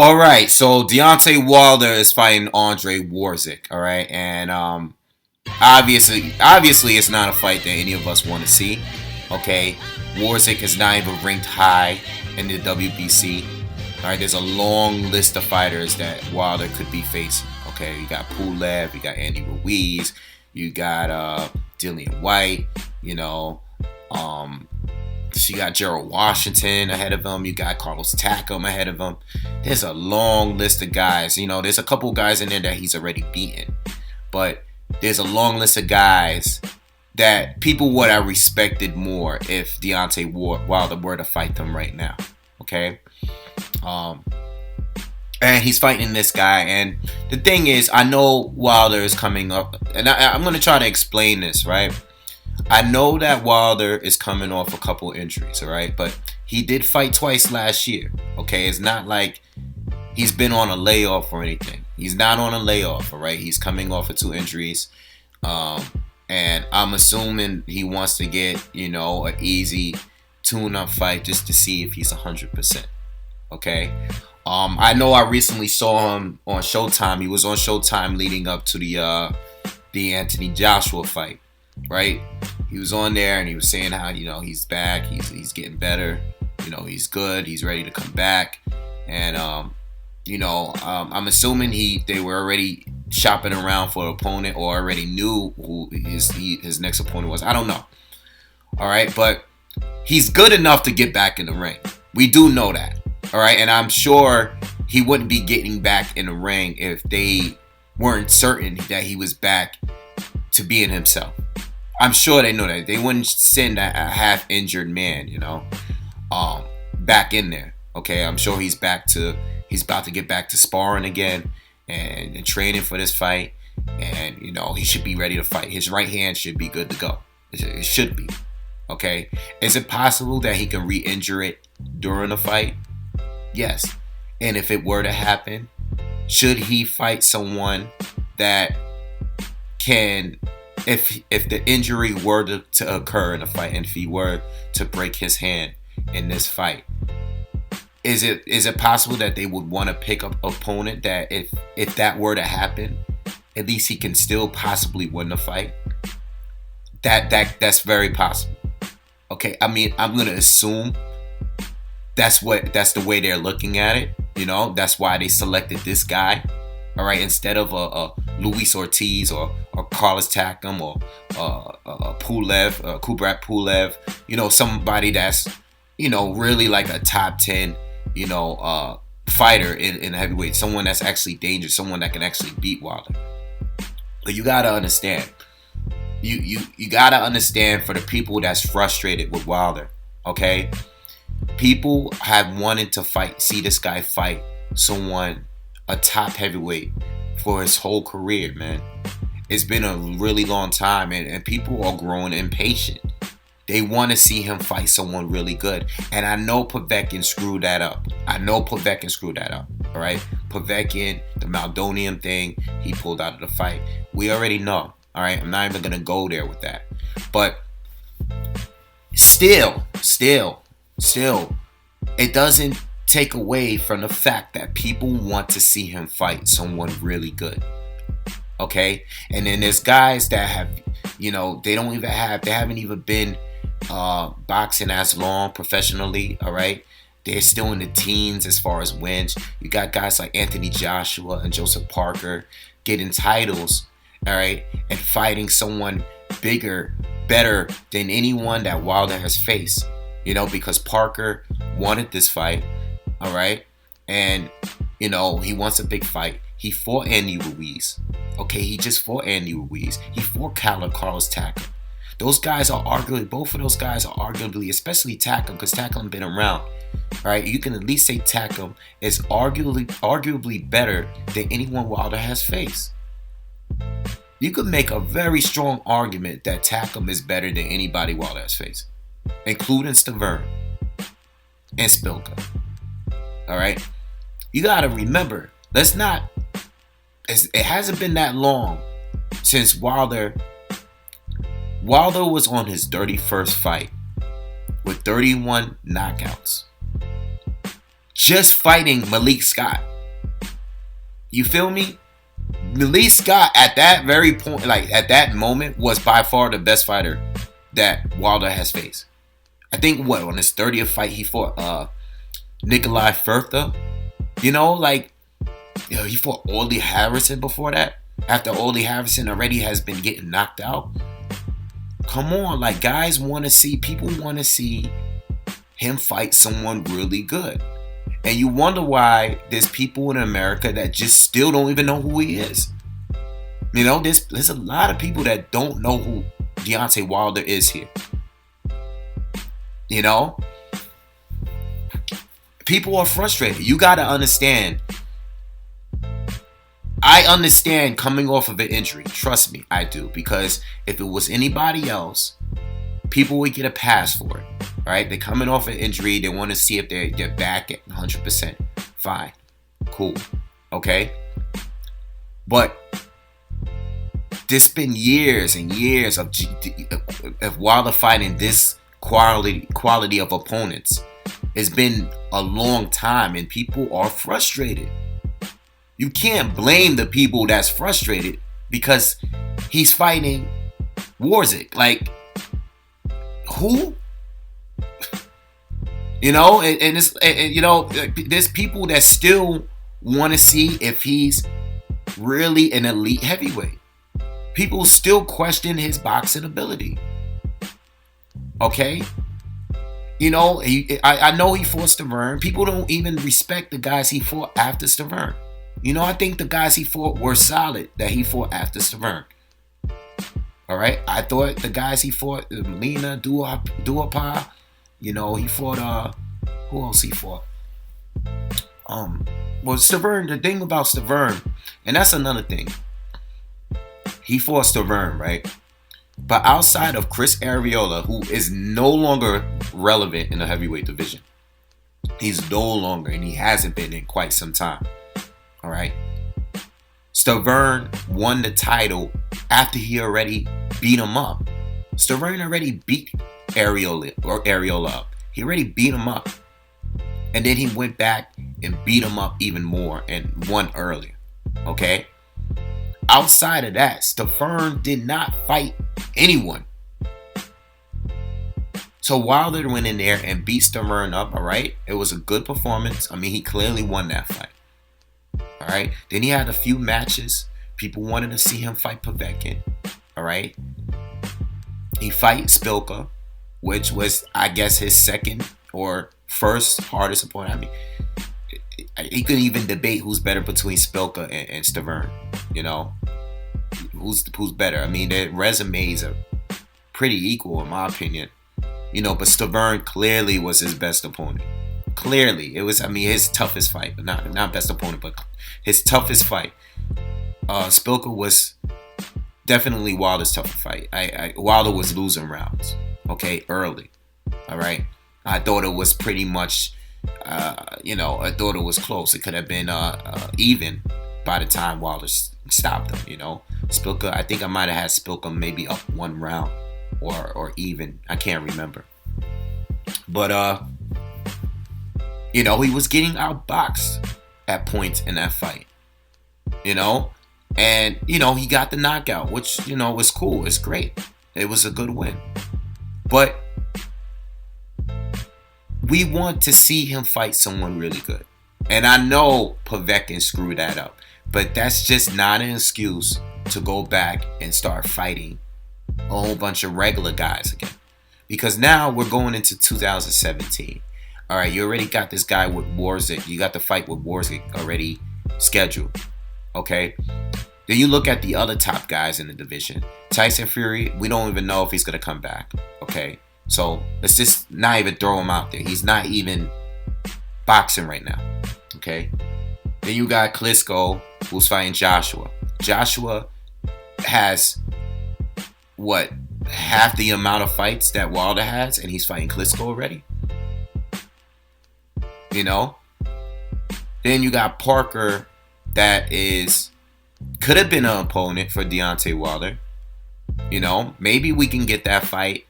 All right, so Deontay Wilder is fighting Andre Wawrzyk. All right, and obviously, it's not a fight that any of us want to see. Okay, Wawrzyk is not even ranked high in the WBC. All right, there's a long list of fighters that Wilder could be facing. Okay, you got Pulev, you got Andy Ruiz, you got Dillian White. You know, so you got Gerald Washington ahead of him. You got Carlos Takam ahead of him. There's a long list of guys. You know, there's a couple guys in there that he's already beaten. But there's a long list of guys that people would have respected more if Deontay Wilder were to fight them right now. Okay? And he's fighting this guy. And the thing is, I know Wilder is coming up. And I'm going to try to explain this, right? I know that Wilder is coming off a couple injuries, all right? But he did fight twice last year, okay? It's not like he's been on a layoff or anything. He's not on a layoff, all right? He's coming off of 2 injuries. And I'm assuming he wants to get, you know, an easy tune-up fight just to see if he's 100%, okay? I know I recently saw him on Showtime. He was on Showtime leading up to the Anthony Joshua fight. Right, he was on there and he was saying how, you know, he's back, he's getting better, you know, he's good, he's ready to come back, and you know, I'm assuming they were already shopping around for an opponent or already knew who his next opponent was. I don't know. All right, but he's good enough to get back in the ring. We do know that. All right, and I'm sure he wouldn't be getting back in the ring if they weren't certain that he was back to being himself. I'm sure they know that. They wouldn't send a half-injured man, you know, back in there. Okay, I'm sure he's about to get back to sparring again and training for this fight. And, you know, he should be ready to fight. His right hand should be good to go. It should be. Okay, is it possible that he can re-injure it during the fight? Yes. And if it were to happen, should he fight someone that can... If the injury were to occur in a fight, and if he were to break his hand in this fight, is it possible that they would want to pick up an opponent that if that were to happen, at least he can still possibly win the fight? That's very possible. Okay, I mean, I'm gonna assume that's the way they're looking at it. You know, that's why they selected this guy. All right, instead of a Luis Ortiz or Carlos Takam or Kubrat Pulev, you know, somebody that's, you know, really like a top 10, you know, fighter in heavyweight, someone that's actually dangerous, someone that can actually beat Wilder. But you gotta understand, you gotta understand for the people that's frustrated with Wilder, okay? People have wanted to see this guy fight someone, a top heavyweight, for his whole career, man. It's been a really long time, and people are growing impatient. They want to see him fight someone really good. And I know Povetkin screwed that up. All right? Povetkin, the Maldonium thing, he pulled out of the fight. We already know. All right? I'm not even going to go there with that. But still, it doesn't take away from the fact that people want to see him fight someone really good. Okay? And then there's guys that have, you know, they haven't even been boxing as long professionally, all right? They're still in the teens as far as wins. You got guys like Anthony Joshua and Joseph Parker getting titles, all right, and fighting someone bigger, better than anyone that Wilder has faced, you know, because Parker wanted this fight. All right, and you know he wants a big fight. He fought Andy Ruiz. Okay, he just fought Andy Ruiz. He fought Carlos Takam. Both of those guys are arguably, especially Takam, because Takam been around. All right, you can at least say Takam is arguably better than anyone Wilder has faced. You could make a very strong argument that Takam is better than anybody Wilder has faced, including Stavern and Spilka. All right, you gotta remember, it hasn't been that long since Wilder was on his 31st fight with 31 knockouts. just fighting Malik Scott. You feel me? Malik Scott at that very point, like at that moment, was by far the best fighter that Wilder has faced. I think on his 30th fight he fought Nikolai Further. You know, like, he fought Oldie Harrison before that. After Oldie Harrison already has been getting knocked out. Come on, like, guys want to see, people want to see him fight someone really good. And you wonder why there's people in America that just still don't even know who he is. You know, there's a lot of people that don't know who Deontay Wilder is here. You know? People are frustrated. You got to understand. I understand coming off of an injury. Trust me, I do. Because if it was anybody else, people would get a pass for it. Right? They're coming off an injury. They want to see if they're back at 100%. Fine. Cool. Okay? But there's been years and years of Wilder fighting this quality of opponents. It's been a long time, and people are frustrated. You can't blame the people that's frustrated because he's fighting Wawrzyk. Like, who? You know, there's people that still want to see if he's really an elite heavyweight. People still question his boxing ability. Okay? You know, I know he fought Stavern. People don't even respect the guys he fought after Stavern. You know, I think the guys he fought were solid that he fought after Stavern. All right? I thought the guys he fought, Molina, Duopa, you know, he fought, who else he fought? Well, Stavern, the thing about Stavern, and that's another thing. He fought Stavern, right? But outside of Chris Arreola, who is no longer relevant in the heavyweight division, he's no longer, and he hasn't been in quite some time. All right. Stavern won the title after he already beat him up. Stavern already beat Arreola up. He already beat him up. And then he went back and beat him up even more and won earlier. Okay? Outside of that, Stavern did not fight anyone. So Wilder went in there and beat Stavern up, all right? It was a good performance. I mean, he clearly won that fight. All right? Then he had a few matches. People wanted to see him fight Povetkin. All right? He fight Spilka, which was, I guess, his second or first hardest opponent. I mean, he couldn't even debate who's better between Spilka and Stavern. You know, who's better? I mean, their resumes are pretty equal in my opinion. You know, but Stavern clearly was his best opponent. Clearly, it was. I mean, his toughest fight, but not best opponent, but his toughest fight. Spilka was definitely Wilder's toughest fight. Wilder was losing rounds. Okay, early. All right. I thought it was pretty much, I thought it was close. It could have been even by the time Wilder stopped him, you know. Spilka, I think I might have had Spilka maybe up one round or even. I can't remember. But, he was getting outboxed at points in that fight, you know. And, he got the knockout, which, was cool. It's great. It was a good win. But we want to see him fight someone really good. And I know Povetkin screwed that up. But that's just not an excuse to go back and start fighting a whole bunch of regular guys again. Because now we're going into 2017. All right, you already got this guy with Wawrzyk. You got the fight with Wawrzyk already scheduled. Okay? Then you look at the other top guys in the division. Tyson Fury, we don't even know if he's going to come back. Okay? So let's just not even throw him out there. He's not even boxing right now. Okay? Then you got Klitschko, who's fighting Joshua. Joshua has, half the amount of fights that Wilder has, and he's fighting Klitschko already? You know? Then you got Parker, that could have been an opponent for Deontay Wilder. You know? Maybe we can get that fight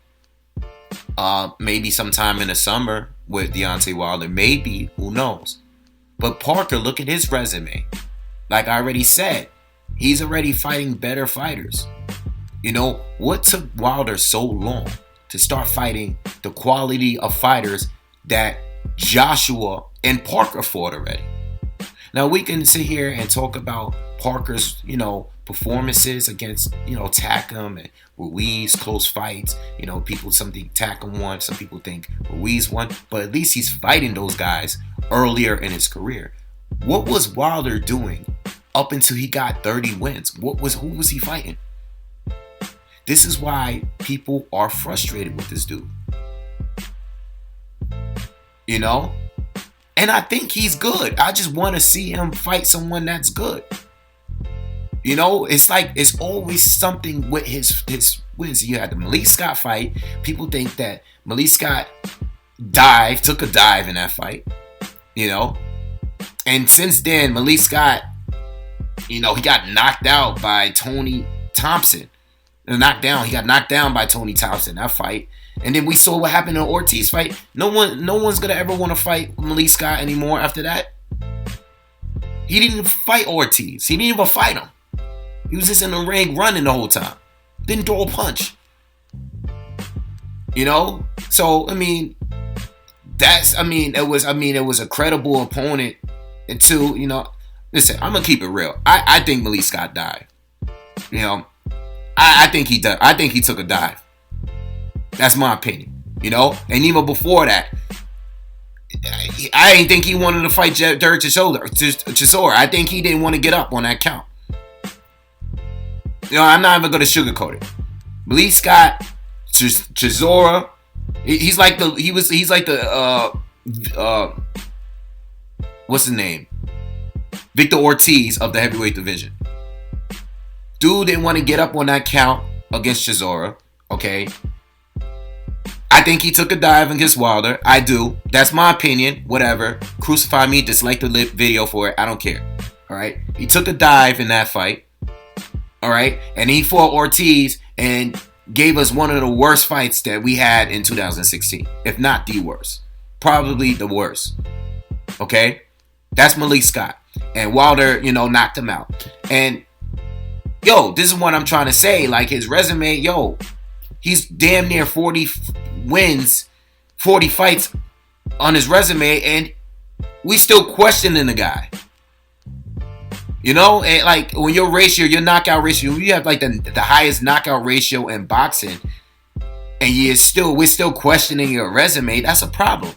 maybe sometime in the summer with Deontay Wilder. Maybe, who knows? But Parker, look at his resume. Like I already said, he's already fighting better fighters. You know, what took Wilder so long to start fighting the quality of fighters that Joshua and Parker fought already? Now, we can sit here and talk about Parker's, performances against, Takam and Ruiz, close fights. People, some think Takam won, some people think Ruiz won, but at least he's fighting those guys earlier in his career. What was Wilder doing up until he got 30 wins? Who was he fighting? This is why people are frustrated with this dude. And I think he's good. I just want to see him fight someone that's good. It's like it's always something with his wins. You had the Malik Scott fight. People think that Malik Scott took a dive in that fight. And since then, Malik Scott, he got knocked out by Tony Thompson. He got knocked down by Tony Thompson that fight. And then we saw what happened in the Ortiz fight. No one's gonna ever want to fight Malik Scott anymore after that. He didn't even fight Ortiz. He didn't even fight him. He was just in the ring running the whole time. Didn't throw a punch. So it was a credible opponent until, listen, I'm gonna keep it real. I think Malik Scott died. I think he did. I think he took a dive. That's my opinion. And even before that, I didn't think he wanted to fight Derek Chisora. I think he didn't want to get up on that count. I'm not even going to sugarcoat it. Malik Scott, Chisora, he's like the what's his name? Victor Ortiz of the heavyweight division. Dude didn't want to get up on that count against Chisora. Okay. I think he took a dive against Wilder. I do. That's my opinion. Whatever. Crucify me. Dislike the video for it. I don't care. All right. He took a dive in that fight. All right. And he fought Ortiz and gave us one of the worst fights that we had in 2016. If not the worst. Probably the worst. Okay. That's Malik Scott. And Wilder, knocked him out. And, this is what I'm trying to say. Like, his resume, he's damn near 40 wins, 40 fights on his resume, and we still questioning the guy. And like when your knockout ratio, you have like the highest knockout ratio in boxing, and we're still questioning your resume. That's a problem.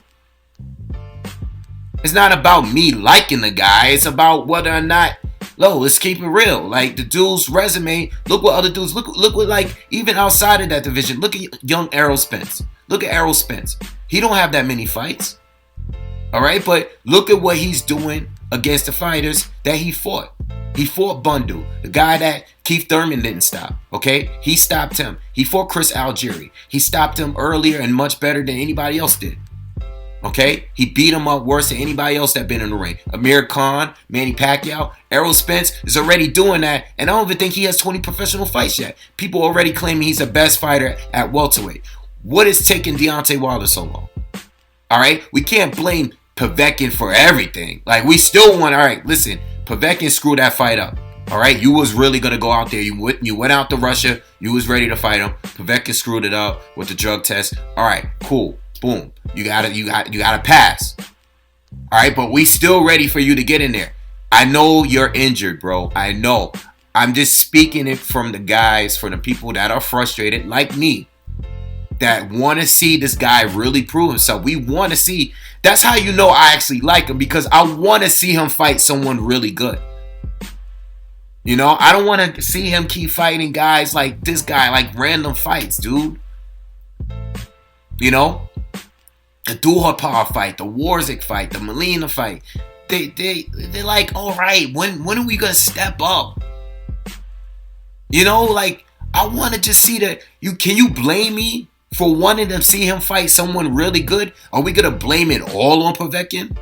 It's not about me liking the guy. It's about whether or not. Let's keep it real. Like the dude's resume. Look what other dudes. Look what like even outside of that division. Look at young Errol Spence. Look at Errol Spence. He don't have that many fights. All right, but look at what he's doing against the fighters that he fought. He fought Bundu, the guy that Keith Thurman didn't stop. Okay, he stopped him. He fought Chris Algieri. He stopped him earlier and much better than anybody else did. Okay, he beat him up worse than anybody else that been in the ring. Amir Khan, Manny Pacquiao, Errol Spence is already doing that, and I don't even think he has 20 professional fights yet. People already claiming he's the best fighter at welterweight. What is taking Deontay Wilder so long? All right, we can't blame Povetkin for everything. Like we still want. All right, listen, Povetkin screwed that fight up. All right, you was really gonna go out there. You went out to Russia. You was ready to fight him. Povetkin screwed it up with the drug test. All right, cool. Boom. You gotta pass. All right, but we still ready for you to get in there. I know you're injured, bro. I know. I'm just speaking it from the guys, for the people that are frustrated, like me, that want to see this guy really prove himself. We want to see. That's how you know I actually like him, because I want to see him fight someone really good. I don't want to see him keep fighting guys like this guy, like random fights, dude. The Duhapar fight, the Wawrzyk fight, the Molina fight. They're like, all right, when are we gonna step up? Like I want to just see that. Can you blame me for wanting to see him fight someone really good? Are we gonna blame it all on Povetkin?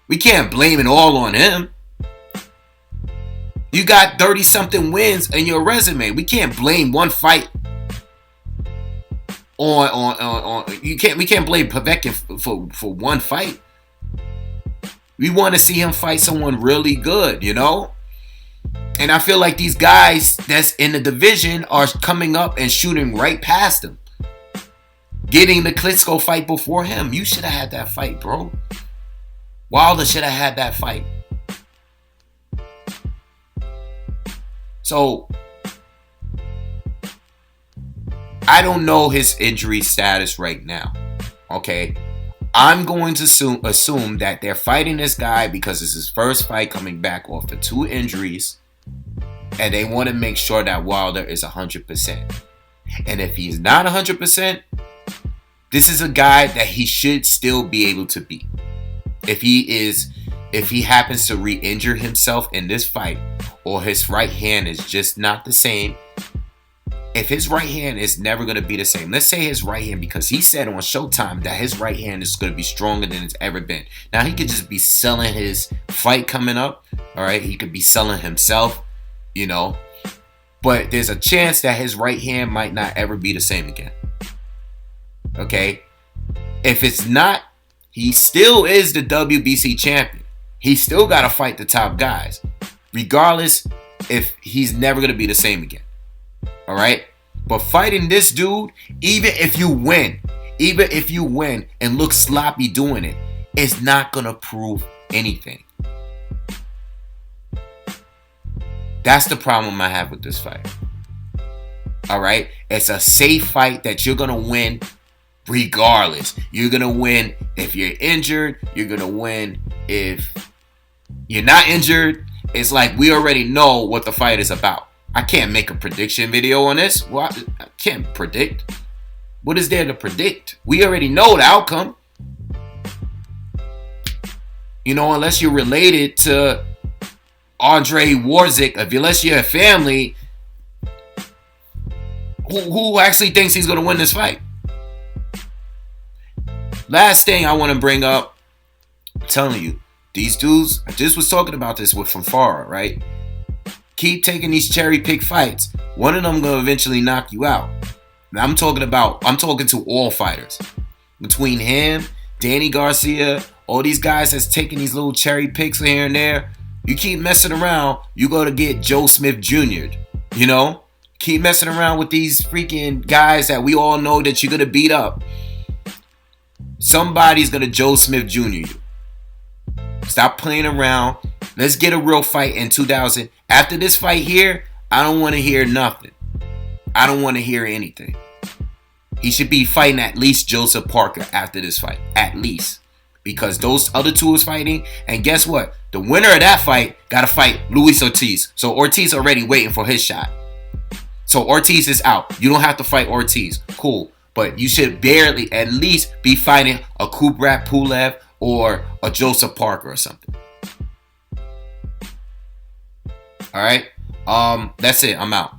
We can't blame it all on him. You got 30-something wins in your resume. We can't blame one fight. We can't blame Povetkin for one fight. We want to see him fight someone really good, you know? And I feel like these guys that's in the division are coming up and shooting right past him. Getting the Klitschko fight before him. You should have had that fight, bro. Wilder should have had that fight. So, I don't know his injury status right now. Okay? I'm going to assume that they're fighting this guy because it's his first fight coming back off of 2 injuries. And they want to make sure that Wilder is 100%. And if he's not 100%, this is a guy that he should still be able to beat. If he happens to re-injure himself in this fight, or his right hand is just not the same. If his right hand is never going to be the same, let's say his right hand, because he said on Showtime that his right hand is going to be stronger than it's ever been. Now, he could just be selling his fight coming up, all right? He could be selling himself, you know. But there's a chance that his right hand might not ever be the same again. Okay? If it's not, he still is the WBC champion. He still got to fight the top guys, regardless if he's never going to be the same again. All right? But fighting this dude, even if you win and look sloppy doing it, it's not going to prove anything. That's the problem I have with this fight. All right? It's a safe fight that you're going to win regardless. You're going to win if you're injured. You're going to win if you're not injured. It's like we already know what the fight is about. I can't make a prediction video on this. Well, I can't predict. What is there to predict? We already know the outcome. You know, unless you're related to Wawrzyk, unless you're a family, who actually thinks he's going to win this fight? Last thing I want to bring up, I'm telling you, these dudes, I just was talking about this with Fafara, right? Keep taking these cherry pick fights. One of them gonna eventually knock you out. And I'm talking to all fighters. Between him, Danny Garcia, all these guys that's taking these little cherry picks here and there, you keep messing around, you go to get Joe Smith Jr. You know? Keep messing around with these freaking guys that we all know that you're gonna beat up. Somebody's gonna Joe Smith Jr. you. Stop playing around. Let's get a real fight in 2000. After this fight here, I don't want to hear nothing. I don't want to hear anything. He should be fighting at least Joseph Parker after this fight. At least. Because those other two is fighting. And guess what? The winner of that fight got to fight Luis Ortiz. So Ortiz already waiting for his shot. So Ortiz is out. You don't have to fight Ortiz. Cool. But you should barely at least be fighting a Kubrat Pulev or a Joseph Parker or something. All right. That's it. I'm out.